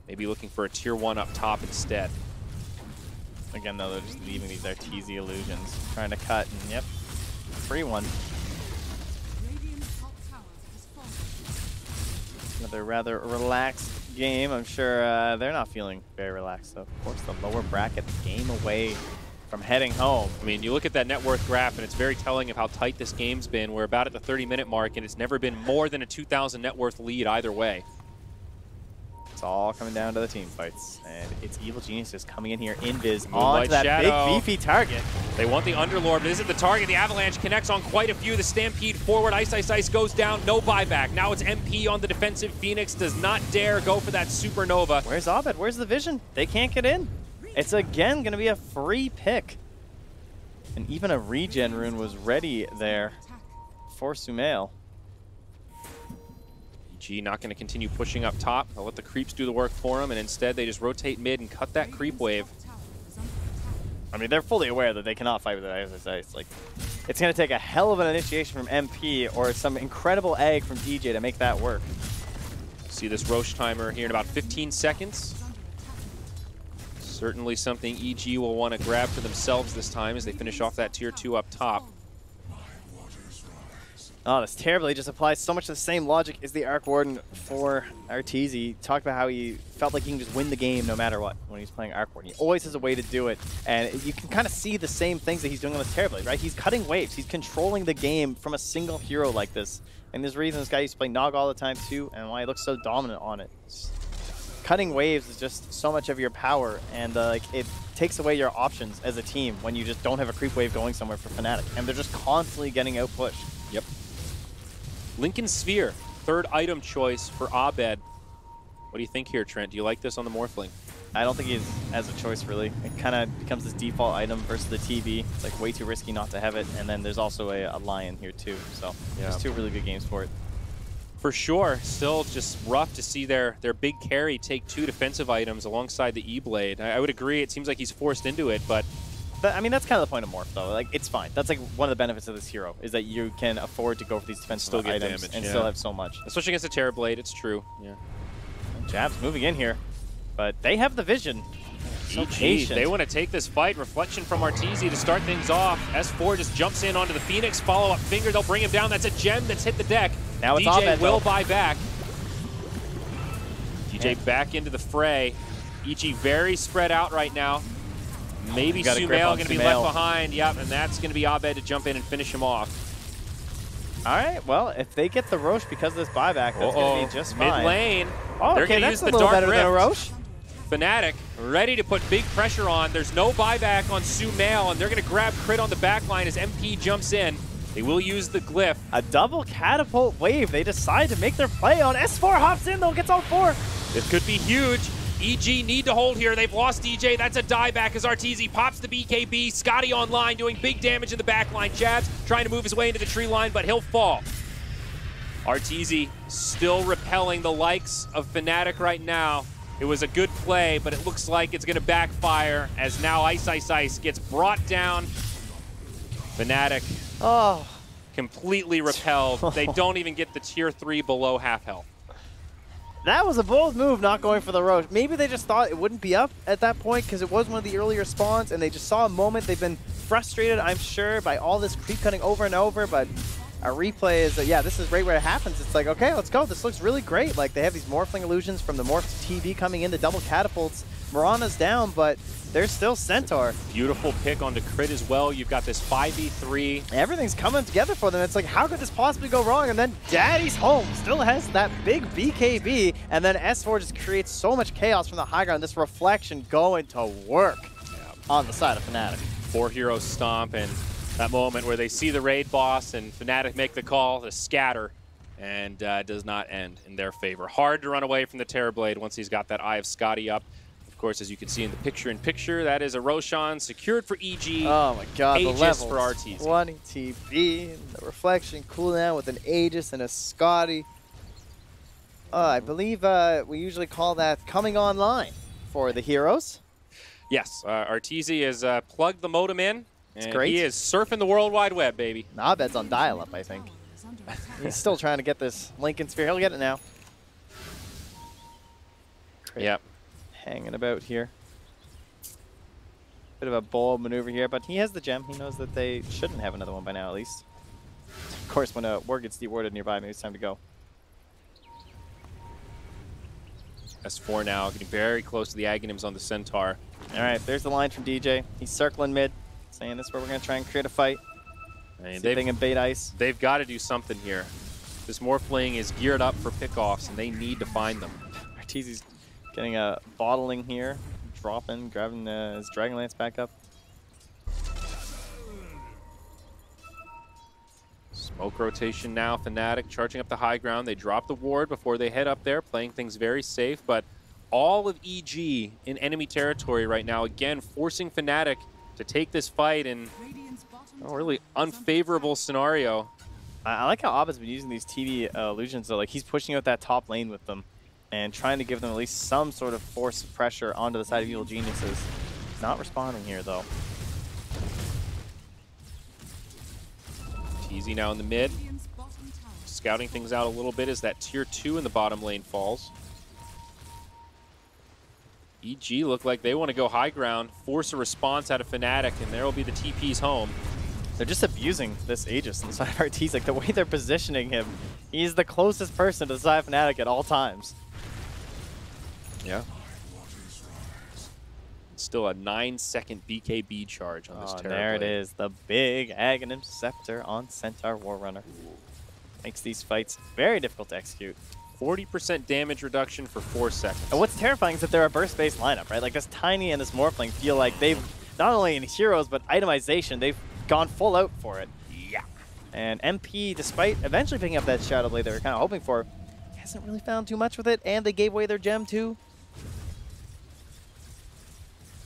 Speaker 2: maybe looking for a tier 1 up top instead.
Speaker 1: Again, though, they're just leaving these RTZ illusions, trying to cut, and yep, free one. Another rather relaxed game. I'm sure they're not feeling very relaxed. So, of course, the lower bracket, the game away from heading home.
Speaker 2: I mean, you look at that net worth graph, and it's very telling of how tight this game's been. We're about at the 30-minute mark, and it's never been more than a 2,000 net worth lead either way.
Speaker 1: It's all coming down to the team fights, and it's Evil Geniuses coming in here, invis
Speaker 2: Moonlight
Speaker 1: onto that
Speaker 2: Shadow.
Speaker 1: big beefy target.
Speaker 2: They want the Underlord, but this is the target. The Avalanche connects on quite a few. The Stampede forward, Ice Ice Ice goes down, no buyback. Now it's MP on the defensive. Phoenix does not dare go for that Supernova.
Speaker 1: Where's Abed? Where's the vision? They can't get in. It's again going to be a free pick. And even a regen rune was ready there for Sumail.
Speaker 2: EG not going to continue pushing up top. They'll let the creeps do the work for them, and instead they just rotate mid and cut that creep wave.
Speaker 1: I mean, they're fully aware that they cannot fight with it, as I say. It's like, it's going to take a hell of an initiation from MP or some incredible egg from DJ to make that work.
Speaker 2: See this Roche timer here in about 15 seconds. Certainly something EG will want to grab for themselves this time as they finish off that tier 2 up top.
Speaker 1: Oh, that's terrible. He just applies so much of the same logic as the Arc Warden for RTZ. He talked about how he felt like he can just win the game no matter what when he's playing Arc Warden. He always has a way to do it, and you can kind of see the same things that he's doing on this Terrorblade, right? He's cutting waves. He's controlling the game from a single hero like this. And there's a reason this guy used to play Nog all the time too, and why he looks so dominant on it. Cutting waves is just so much of your power, and like it takes away your options as a team when you just don't have a creep wave going somewhere for Fnatic, and they're just constantly getting out pushed.
Speaker 2: Yep. Lincoln Sphere, third item choice for Abed. What do you think here, Trent? Do you like this on the Morphling?
Speaker 1: I don't think he has a choice, really. It kind of becomes this default item versus the TV. It's like way too risky not to have it, and then there's also a Lion here too, so there's two really good games for it.
Speaker 2: For sure. Still just rough to see their big carry take 2 defensive items alongside the E-Blade. I would agree, it seems like he's forced into it, but
Speaker 1: I mean, that's kind of the point of Morph, though. Like, it's fine. That's like one of the benefits of this hero, is that you can afford to go for these defensive items
Speaker 2: damage,
Speaker 1: and still have so much.
Speaker 2: Especially against a Terrorblade, it's true. Yeah.
Speaker 1: And Jab's moving in here, but they have the vision. So patient.
Speaker 2: They want to take this fight. Reflection from Arteezy to start things off. S4 just jumps in onto the Phoenix. Follow-up finger. They'll bring him down. That's a gem that's hit the deck.
Speaker 1: Now it's
Speaker 2: DJ
Speaker 1: Abed,
Speaker 2: will
Speaker 1: though.
Speaker 2: buy back. DJ back into the fray. EG very spread out right now. Maybe Sumail going to be left behind. Yep, and that's going to be Abed to jump in and finish him off.
Speaker 1: All right, well, if they get the Roche because of this buyback, that's going to be just fine.
Speaker 2: Mid lane.
Speaker 1: Oh,
Speaker 2: they're
Speaker 1: okay,
Speaker 2: going to
Speaker 1: that's
Speaker 2: use
Speaker 1: a
Speaker 2: the
Speaker 1: little
Speaker 2: Dark
Speaker 1: better than a
Speaker 2: Rift.
Speaker 1: Roche.
Speaker 2: Fnatic ready to put big pressure on. There's no buyback on Sumail, and they're going to grab crit on the backline as MP jumps in. They will use the glyph.
Speaker 1: A double catapult wave. They decide to make their play on S4. Hops in, though, gets all 4.
Speaker 2: This could be huge. EG need to hold here. They've lost DJ. That's a dieback as Arteezy pops the BKB. Scotty online doing big damage in the backline. Jabs trying to move his way into the tree line, but he'll fall. Arteezy still repelling the likes of Fnatic right now. It was a good play, but it looks like it's going to backfire as now Ice Ice Ice gets brought down. Fnatic completely repelled. They don't even get the tier 3 below half health.
Speaker 1: That was a bold move, not going for the Roche. Maybe they just thought it wouldn't be up at that point because it was one of the earlier spawns, and they just saw a moment. They've been frustrated, I'm sure, by all this creep cutting over and over, but a replay is, yeah, this is right where it happens. It's like, okay, let's go. This looks really great. Like, they have these morphling illusions from the Morph's TV coming in, the double catapults. Mirana's down, but there's still Centaur.
Speaker 2: Beautiful pick onto crit as well. You've got this 5v3.
Speaker 1: Everything's coming together for them. It's like, how could this possibly go wrong? And then Daddy's home still has that big BKB, and then S4 just creates so much chaos from the high ground. This reflection going to work on the side of Fnatic.
Speaker 2: 4-hero stomp, and that moment where they see the raid boss and Fnatic make the call to scatter, and does not end in their favor. Hard to run away from the Terrorblade once he's got that Eye of Scotty up. Of course, as you can see in the picture-in-picture, that is a Roshan secured for EG.
Speaker 1: Oh my god, the levels.
Speaker 2: For Arteezy.
Speaker 1: 20 TB, the reflection cooldown with an Aegis and a Scotty. I believe we usually call that coming online for the heroes.
Speaker 2: Yes, Arteezy has plugged the modem in.
Speaker 1: It's great.
Speaker 2: He is surfing the World Wide Web, baby.
Speaker 1: Abed's on dial-up, I think. He's still trying to get this Lincoln Sphere. He'll get it now.
Speaker 2: Yep.
Speaker 1: Hanging about here. Bit of a bold maneuver here, but he has the gem. He knows that they shouldn't have another one by now, at least. Of course, when a ward gets dewarded nearby, maybe it's time to go.
Speaker 2: S4 now getting very close to the Aghanims on the Centaur.
Speaker 1: All right, there's the line from DJ. He's circling mid, saying this is where we're going to try and create a fight.
Speaker 2: And
Speaker 1: they can bait ice.
Speaker 2: They've got to do something here. This Morphling is geared up for pickoffs, and they need to find them.
Speaker 1: Arteezy's getting a bottling here, dropping, grabbing his Dragonlance back up.
Speaker 2: Smoke rotation now. FNATIC charging up the high ground. They drop the ward before they head up there, playing things very safe. But all of EG in enemy territory right now, again, forcing FNATIC to take this fight in a really unfavorable scenario.
Speaker 1: I like how Abba's been using these TV illusions, though. Like, he's pushing out that top lane with them and trying to give them at least some sort of force of pressure onto the side of Evil Geniuses. He's not responding here, though.
Speaker 2: Easy now in the mid. Scouting things out a little bit as that tier 2 in the bottom lane falls. EG look like they want to go high ground, force a response out of FNATIC, and there will be the TP's home.
Speaker 1: They're just abusing this Aegis on the side of Arteezy. Like, the way they're positioning him, he's the closest person to the side of FNATIC at all times.
Speaker 2: Yeah. Still a 9-second BKB charge on this Terrorblade.
Speaker 1: There it is, the big Aghanim Scepter on Centaur Warrunner. Makes these fights very difficult to execute.
Speaker 2: 40% damage reduction for 4 seconds.
Speaker 1: And what's terrifying is that they're a burst-based lineup, right? Like, this Tiny and this Morphling feel like they've, not only in heroes, but itemization, they've gone full out for it.
Speaker 2: Yeah.
Speaker 1: And MP, despite eventually picking up that Shadow Blade they were kind of hoping for, hasn't really found too much with it, and they gave away their gem too.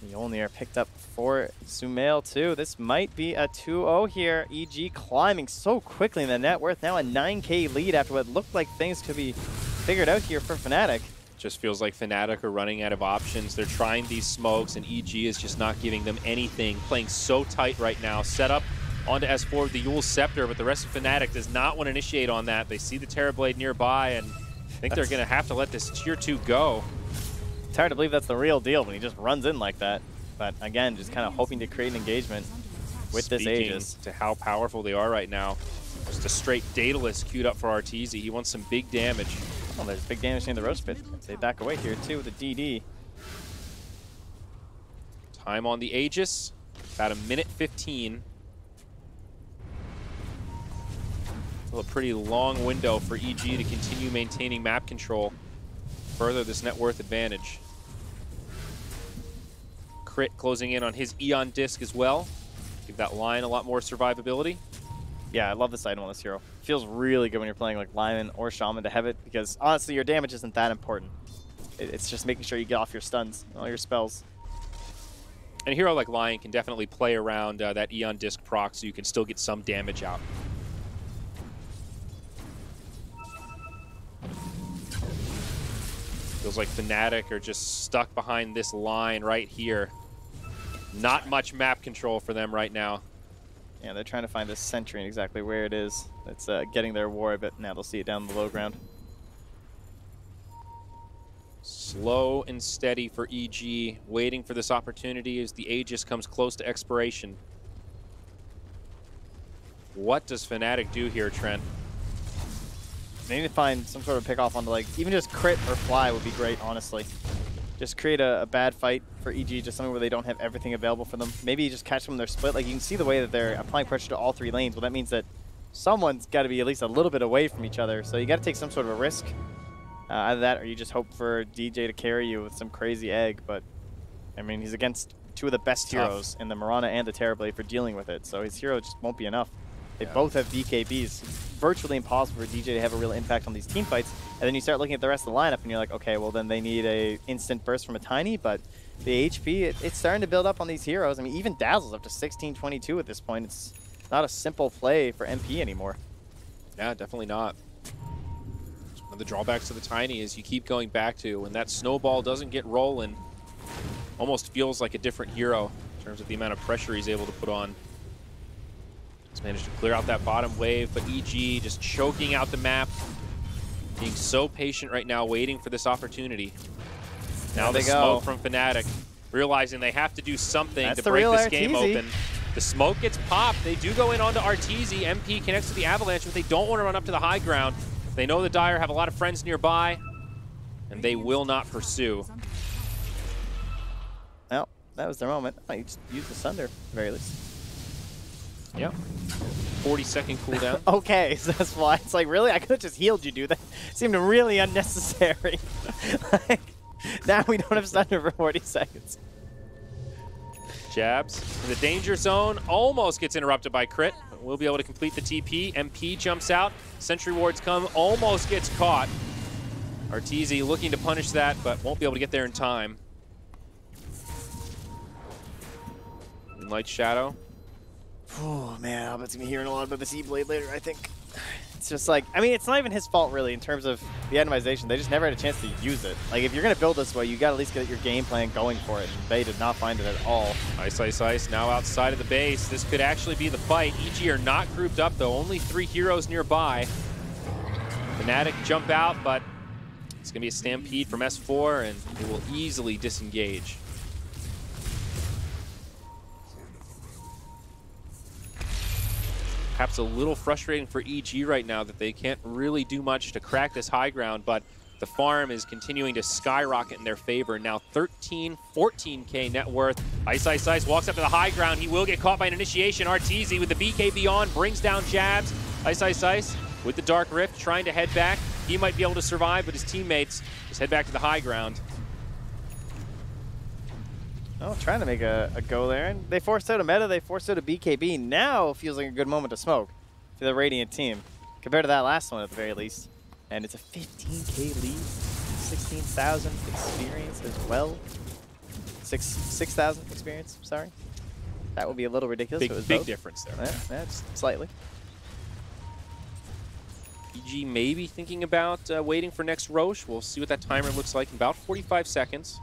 Speaker 1: Mjolnir picked up for Sumail too. This might be a 2-0 here. EG climbing so quickly in the net worth. Now a 9K lead after what looked like things could be figured out here for FNATIC.
Speaker 2: Just feels like FNATIC are running out of options. They're trying these smokes, and EG is just not giving them anything. Playing so tight right now. Set up onto S4 with the Yule Scepter, but the rest of FNATIC does not want to initiate on that. They see the Terrorblade nearby, and I think they're going to have to let this tier 2 go.
Speaker 1: It's hard to believe that's the real deal when he just runs in like that. But again, just kind of hoping to create an engagement with this Aegis.
Speaker 2: To how powerful they are right now. Just a straight Daedalus queued up for Arteezy. He wants some big damage.
Speaker 1: Oh, there's big damage in the Roast Pit. They back away here too with the DD.
Speaker 2: Time on the Aegis, about 1:15. Still a pretty long window for EG to continue maintaining map control. Further this net worth advantage. Crit closing in on his Eon Disc as well. Give that line a lot more survivability.
Speaker 1: Yeah, I love this item on this hero. Feels really good when you're playing like Lyman or Shaman to have it, because honestly your damage isn't that important. It's just making sure you get off your stuns, all your spells.
Speaker 2: And a hero like Lion can definitely play around that Eon Disc proc so you can still get some damage out. Feels like FNATIC are just stuck behind this line right here. Not much map control for them right now.
Speaker 1: Yeah, they're trying to find this sentry and exactly where it is. It's getting their war, but now they'll see it down the low ground.
Speaker 2: Slow and steady for EG, waiting for this opportunity as the Aegis comes close to expiration. What does FNATIC do here, Trent?
Speaker 1: They need to find some sort of pick off on the, like, even just crit or fly would be great, honestly. Just create a bad fight for EG, just something where they don't have everything available for them. Maybe just catch them when they're split. Like, you can see the way that they're applying pressure to all 3 lanes. Well, that means that someone's got to be at least a little bit away from each other. So you got to take some sort of a risk. Either that or you just hope for DJ to carry you with some crazy egg. But, I mean, he's against 2 of the best heroes in the Mirana and the Terrorblade for dealing with it. So his hero just won't be enough. They both have BKBs. It's virtually impossible for DJ to have a real impact on these team fights. And then you start looking at the rest of the lineup and you're like, okay, well then they need a instant burst from a Tiny, but the HP, it's starting to build up on these heroes. I mean, even Dazzle's up to 1622 at this point. It's not a simple play for MP anymore.
Speaker 2: Yeah, definitely not. One of the drawbacks to the Tiny is you keep going back to when that snowball doesn't get rolling, almost feels like a different hero in terms of the amount of pressure he's able to put on. Just managed to clear out that bottom wave, but EG just choking out the map. Being so patient right now, waiting for this opportunity. Now the smoke from FNATIC, realizing they have to do something to break this game open. The smoke gets popped. They do go in onto Arteezy. MP connects to the Avalanche, but they don't want to run up to the high ground. They know the Dire have a lot of friends nearby, and they will not pursue.
Speaker 1: Well, that was their moment. I just used the Sunder, at the very least.
Speaker 2: Yep. 40-second cooldown.
Speaker 1: Okay, so that's why. It's like, really? I could have just healed you, dude. That seemed really unnecessary. Like, now we don't have Sunder for 40 seconds.
Speaker 2: Jabs in the danger zone, almost gets interrupted by Crit. But we'll be able to complete the TP. MP jumps out. Sentry wards come, almost gets caught. Arteezy looking to punish that, but won't be able to get there in time. Light Shadow.
Speaker 1: Oh man, Albert's gonna be hearing a lot about this E-Blade later, I think. It's just like, I mean, it's not even his fault really in terms of the itemization. They just never had a chance to use it. Like, if you're gonna build this way, you gotta at least get your game plan going for it. And they did not find it at all.
Speaker 2: Ice, Ice, Ice now outside of the base. This could actually be the fight. EG are not grouped up though, only 3 heroes nearby. FNATIC jump out, but it's gonna be a stampede from S4 and they will easily disengage. Perhaps a little frustrating for EG right now that they can't really do much to crack this high ground, but the farm is continuing to skyrocket in their favor. Now 13, 14K net worth. Ice, Ice, Ice walks up to the high ground. He will get caught by an initiation. Arteezy with the BKB on, brings down Jabs. Ice, Ice, Ice with the Dark Rift, trying to head back. He might be able to survive, but his teammates just head back to the high ground.
Speaker 1: Oh, trying to make a go there. And they forced out a meta, they forced out a BKB. Now feels like a good moment to smoke for the Radiant team, compared to that last one at the very least. And it's a 15K lead, 16,000 experience as well. 6,000 experience, sorry. That would be a little ridiculous.
Speaker 2: Big difference there.
Speaker 1: Yeah, that's slightly.
Speaker 2: EG maybe thinking about waiting for next Roche. We'll see what that timer looks like in about 45 seconds.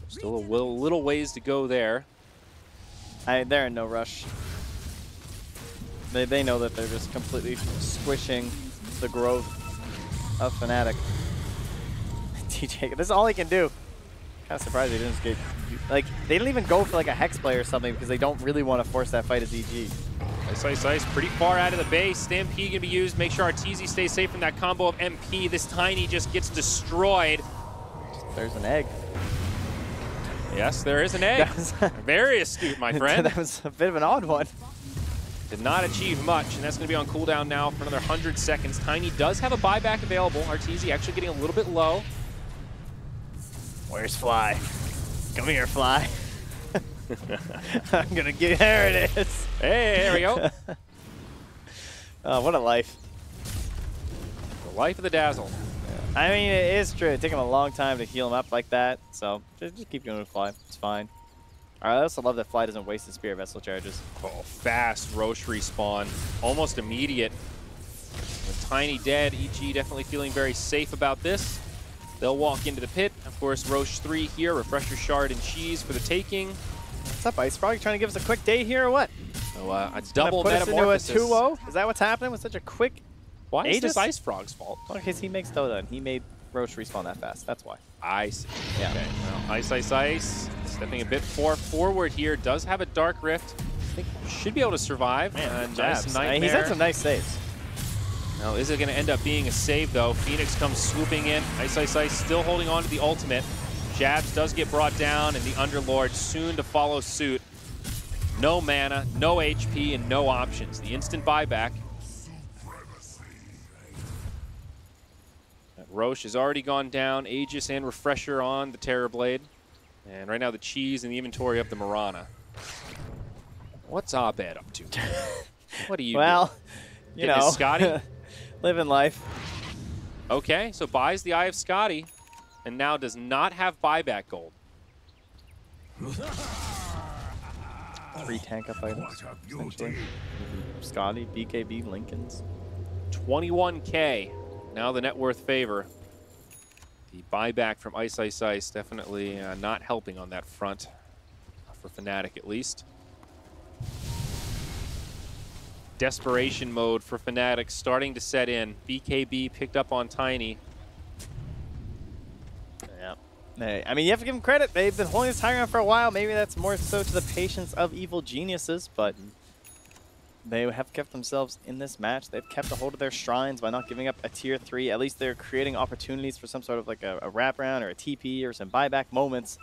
Speaker 2: Still a little ways to go there.
Speaker 1: They're in no rush. They know that they're just completely squishing the growth of FNATIC. TJ, this is all he can do. Kind of surprised he didn't escape. Like, they didn't even go for like a Hex play or something because they don't really want to force that fight as EG.
Speaker 2: Ice, Ice, Ice, pretty far out of the base. Stampede gonna be used. Make sure Arteezy stays safe from that combo of MP. This Tiny just gets destroyed.
Speaker 1: There's an egg.
Speaker 2: Yes, there is an egg. Very astute, my friend.
Speaker 1: That was a bit of an odd one.
Speaker 2: Did not achieve much, and that's going to be on cooldown now for another 100 seconds. Tiny does have a buyback available. Arteezy actually getting a little bit low.
Speaker 1: Where's Fly? Come here, Fly. I'm going to get... There it is.
Speaker 2: Hey, there we go.
Speaker 1: Oh, what a life.
Speaker 2: The life of the Dazzle.
Speaker 1: I mean, it is true. It took him a long time to heal him up like that, so just keep going with Fly. It's fine. I also love that Fly doesn't waste his Spirit Vessel charges.
Speaker 2: Oh, fast Roche respawn. Almost immediate. With Tiny dead, EG definitely feeling very safe about this. They'll walk into the pit. Of course, Roche 3 here. Refresher Shard and Cheese for the taking.
Speaker 1: What's up, Ice Frog? You trying to give us a quick day here or what?
Speaker 2: So, a double
Speaker 1: put
Speaker 2: metamorphosis.
Speaker 1: Us into a 2-0? Is that what's happening with such a quick...
Speaker 2: Why is this Ice Frog's fault?
Speaker 1: Well, because he makes Dota and he made Roche respawn that fast. That's why.
Speaker 2: I see.
Speaker 1: Yeah.
Speaker 2: Okay. Well, Ice, Ice, Ice. Stepping a bit forward here. Does have a Dark Rift. I think should be able to survive.
Speaker 1: Man,
Speaker 2: nice Nightmare.
Speaker 1: He's had some nice saves.
Speaker 2: Now, is it going to end up being a save, though? Phoenix comes swooping in. Ice, Ice, Ice still holding on to the ultimate. Jabs does get brought down, and the Underlord soon to follow suit. No mana, no HP, and no options. The instant buyback. Roche has already gone down. Aegis and Refresher on the Terrorblade. And right now the Cheese and the inventory of the Mirana. What's Abed up to? What do you
Speaker 1: Well,
Speaker 2: do? You know. Scotty?
Speaker 1: Living life.
Speaker 2: Okay, so buys the Eye of Scotty. And now does not have buyback gold.
Speaker 1: 3 tank up items, essentially. Scotty, BKB, Lincolns.
Speaker 2: 21K. Now the net worth favor. The buyback from Ice, Ice, Ice definitely not helping on that front. For FNATIC, at least. Desperation mode for FNATIC starting to set in. BKB picked up on Tiny.
Speaker 1: Yeah. Hey, I mean, you have to give them credit. They've been holding this high ground for a while. Maybe that's more so to the patience of evil geniuses, but they have kept themselves in this match. They've kept a hold of their shrines by not giving up a tier 3. At least they're creating opportunities for some sort of like a wraparound or a TP or some buyback moments.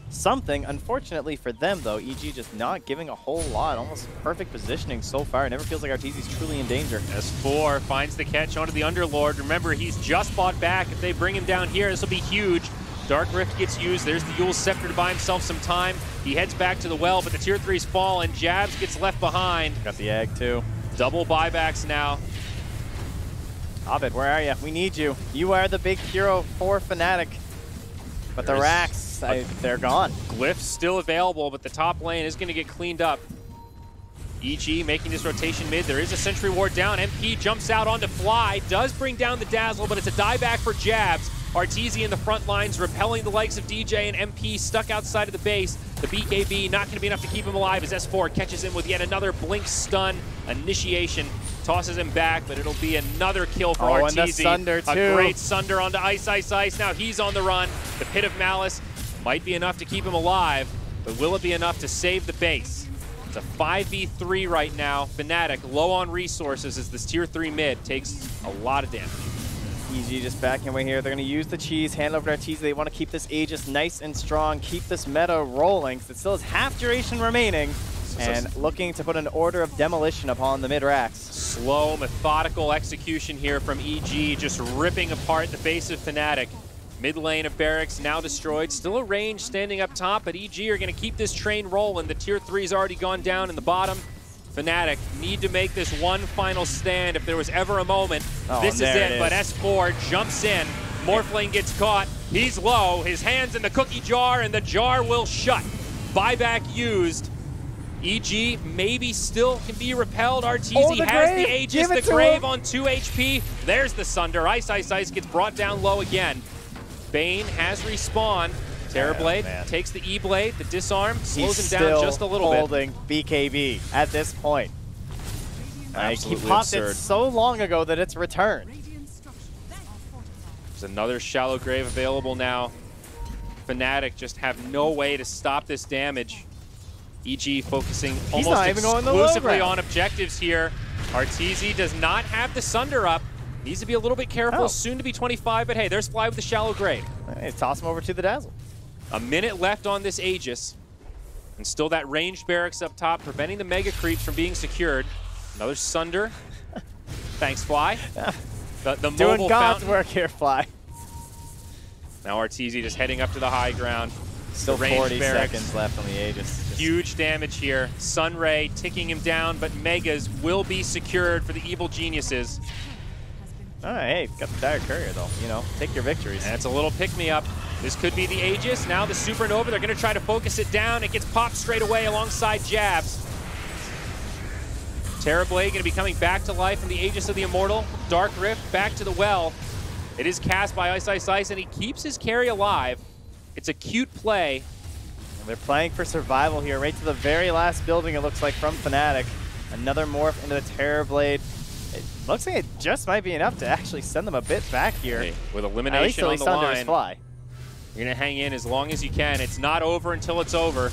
Speaker 1: Something, unfortunately for them though, EG just not giving a whole lot. Almost perfect positioning so far. It never feels like RTZ's truly in danger.
Speaker 2: S4 finds the catch onto the Underlord. Remember, he's just bought back. If they bring him down here, this will be huge. Dark Rift gets used. There's the Yule's Scepter to buy himself some time. He heads back to the well, but the tier 3's fall, and Jabs gets left behind.
Speaker 1: Got the egg too.
Speaker 2: Double buybacks now.
Speaker 1: Abed, where are you? We need you. You are the big hero for FNATIC. But the racks, they're gone.
Speaker 2: Glyph's still available, but the top lane is going to get cleaned up. EG making this rotation mid. There is a Sentry Ward down. MP jumps out onto Fly. Does bring down the Dazzle, but it's a dieback for Jabs. RTZ in the front lines, repelling the likes of DJ and MP stuck outside of the base. The BKB not going to be enough to keep him alive as S4 catches him with yet another blink stun. Initiation tosses him back, but it'll be another kill for RTZ.
Speaker 1: And the Sunder too.
Speaker 2: A great Sunder onto Ice, Ice, Ice. Now he's on the run. The Pit of Malice might be enough to keep him alive, but will it be enough to save the base? It's a 5v3 right now. FNATIC low on resources as this tier 3 mid takes a lot of damage.
Speaker 1: EG just backing away here. They're going to use the cheese, hand over to RTZ. They want to keep this Aegis nice and strong, keep this meta rolling. So it still has half duration remaining, and looking to put an order of demolition upon the mid-racks.
Speaker 2: Slow, methodical execution here from EG, just ripping apart the base of FNATIC. Mid lane of Barracks now destroyed. Still a range standing up top, but EG are going to keep this train rolling. The tier 3's already gone down in the bottom. FNATIC need to make this one final stand. If there was ever a moment, this is it. But S4 jumps in. Morphling gets caught. He's low. His hand's in the cookie jar, and the jar will shut. Buyback used. EG maybe still can be repelled. RTZ has the Aegis, the Grave on 2 HP. There's the Sunder. Ice, Ice, Ice gets brought down low again. Bane has respawned. Terrorblade takes the E-Blade, the disarm, slows him down just a little bit.
Speaker 1: Holding BKB at this point. He popped
Speaker 2: absurd.
Speaker 1: it so long ago that it's returned.
Speaker 2: There's another Shallow Grave available now. FNATIC just have no way to stop this damage. EG focusing almost exclusively on objectives here. RTZ does not have the Sunder up. Needs to be a little bit careful, soon to be 25, but hey, there's Fly with the Shallow Grave.
Speaker 1: Hey, toss him over to the Dazzle.
Speaker 2: A minute left on this Aegis. And still that ranged Barracks up top, preventing the Mega Creeps from being secured. Another Sunder. Thanks, Fly. The
Speaker 1: doing God's work here, Fly.
Speaker 2: Now RTZ just heading up to the high ground.
Speaker 1: Still 40 seconds left on the Aegis.
Speaker 2: Huge damage here. Sunray ticking him down, but Megas will be secured for the evil geniuses.
Speaker 1: All right, hey, got the Dire Courier though. You know, take your victories.
Speaker 2: That's a little pick-me-up. This could be the Aegis. Now the Supernova, they're going to try to focus it down. It gets popped straight away alongside Jabs. Terrorblade going to be coming back to life in the Aegis of the Immortal. Dark Rift back to the well. It is cast by Ice, Ice, Ice, and he keeps his carry alive. It's a cute play.
Speaker 1: And they're playing for survival here, right to the very last building, it looks like, from FNATIC. Another morph into the Terrorblade. It looks like it just might be enough to actually send them a bit back here.
Speaker 2: Hey, with elimination on the line,
Speaker 1: Fly.
Speaker 2: You're going to hang in as long as you can. It's not over until it's over.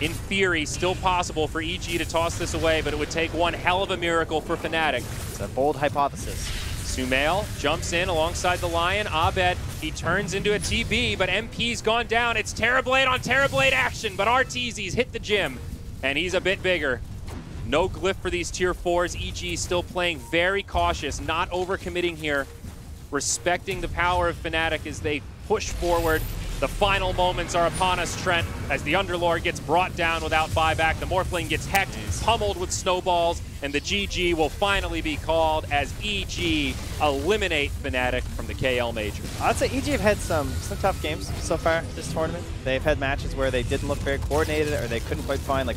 Speaker 2: In theory, still possible for EG to toss this away, but it would take one hell of a miracle for FNATIC.
Speaker 1: It's a bold hypothesis.
Speaker 2: Sumail jumps in alongside the Lion. Abed, he turns into a TB, but MP's gone down. It's Terrorblade on Terrorblade action, but RTZ's hit the gym, and he's a bit bigger. No glyph for these tier 4s. EG still playing very cautious, not overcommitting here, respecting the power of FNATIC as they push forward. The final moments are upon us, Trent, as the Underlord gets brought down without buyback. The Morphling gets hecked, pummeled with snowballs, and the GG will finally be called as EG eliminate FNATIC from the KL Major.
Speaker 1: I'd say EG have had some tough games so far this tournament. They've had matches where they didn't look very coordinated or they couldn't quite find like